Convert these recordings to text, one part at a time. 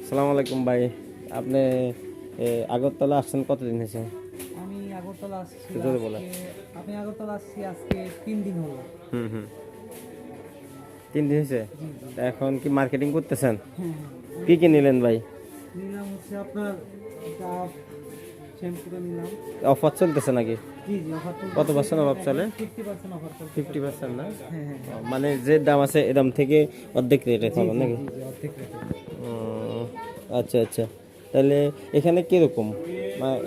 আসসালামু আলাইকুম ভাই। আপনি আগরতলা আসছেন কতদিন হয়েছে? আমি আগরতলা আসছি একটু জোরে বলেন। আমি আগরতলা আসছি আজকে 3 দিন হলো। হুম হুম, 3 দিন হয়েছে। জি জি। তা এখন কি মার্কেটিং করতেছেন? হ্যাঁ কি কি নিলেন ভাই? নিলাম হচ্ছে আপনার একটা শ্যাম্পুটা নিলাম। অফার চলতেছে নাকি? জি জি, অফার কত পার্সেন্ট অফার চলে? 50% অফার চলছে। 50% না? হ্যাঁ হ্যাঁ হ্যাঁ। মানে যে দাম আছে এ দাম থেকে অর্ধেক রেটে জি পাবেন জি নাকি? জি জি, অর্ধেক রেটে। উম, আচ্ছা আচ্ছা। তাহলে এখানে কিরকম,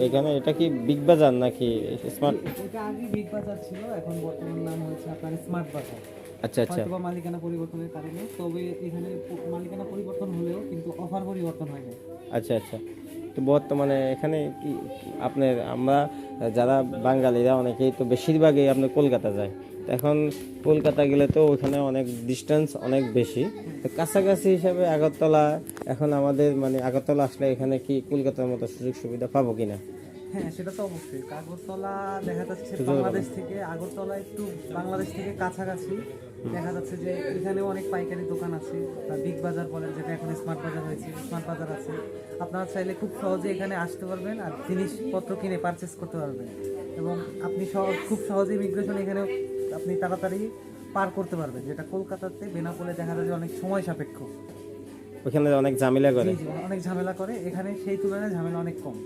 এখানে এটা কি বিগ বাজার নাকি স্মার্ট? এটা আগে বিগ বাজার ছিল, এখন বর্তমান নাম হয়েছে আপনার স্মার্ট বাজার। আচ্ছা আচ্ছা হয়তোবা মালিকানা পরিবর্তনের কারণে, তবে এখানে মালিকানা পরিবর্তন হলেও কিন্তু অফার পরিবর্তন হয় না। আচ্ছা আচ্ছা। তো বর্তমানে এখানে কি আপনার আমরা যারা বাঙালিরা অনেকেই তো বেশিরভাগই আপনার কলকাতা যায়। তো এখন কলকাতা গেলে তো ওখানে অনেক ডিস্টেন্স অনেক বেশি। তো কাছাকাছি হিসাবে আগরতলা, এখন আমাদের মানে আগরতলা আসলে এখানে কি কলকাতার মতো সুযোগ সুবিধা পাবো কিনা? হ্যাঁ, সেটা তো অবশ্যই। আগরতলা দেখা যাচ্ছে সুযোগ বাংলাদেশ থেকে, আগরতলা একটু বাংলাদেশ থেকে কাছাকাছি। দেখা যাচ্ছে যে এখানেও অনেক পাইকারি দোকান আছে, বিগ বাজার বলেন, যেটা এখন স্মার্ট বাজার হয়েছে, স্মার্ট বাজার আছে। আপনারা চাইলে খুব সহজে এখানে আসতে পারবেন আর জিনিসপত্র কিনে পারচেস করতে পারবেন, এবং আপনি খুব সহজে ইমিগ্রেশন এখানেও আপনি তাড়াতাড়ি পার করতে পারবেন, যেটা কলকাতাতে বেনাপোলে দেখা যায় যে অনেক সময় সাপেক্ষ। ওখানে অনেক ঝামেলা জি করে। জি, অনেক ঝামেলা করে, এখানে সেই তুলনায় ঝামেলা অনেক কম।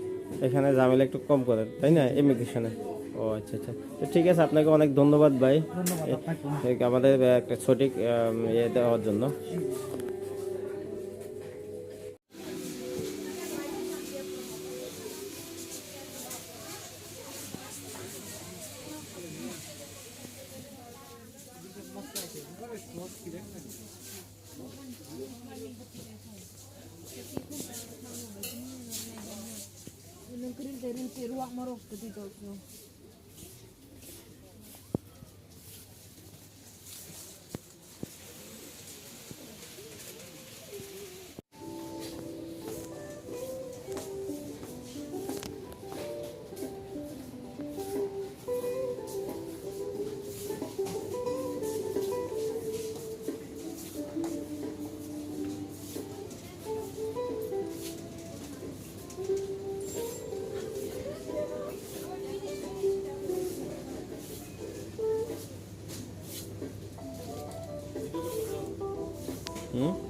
এখানে ঝামেলা একটু কম করে তাই না ইমিগ্রেশনে? ও আচ্ছা আচ্ছা। তো ঠিক আছে, আপনাকে অনেক ধন্যবাদ ভাই ধন্যবাদ আপনাকে। আমাদের একটা সঠিক ইয়ে দেওয়ার জন্য। Dari ruang marok dito. হুম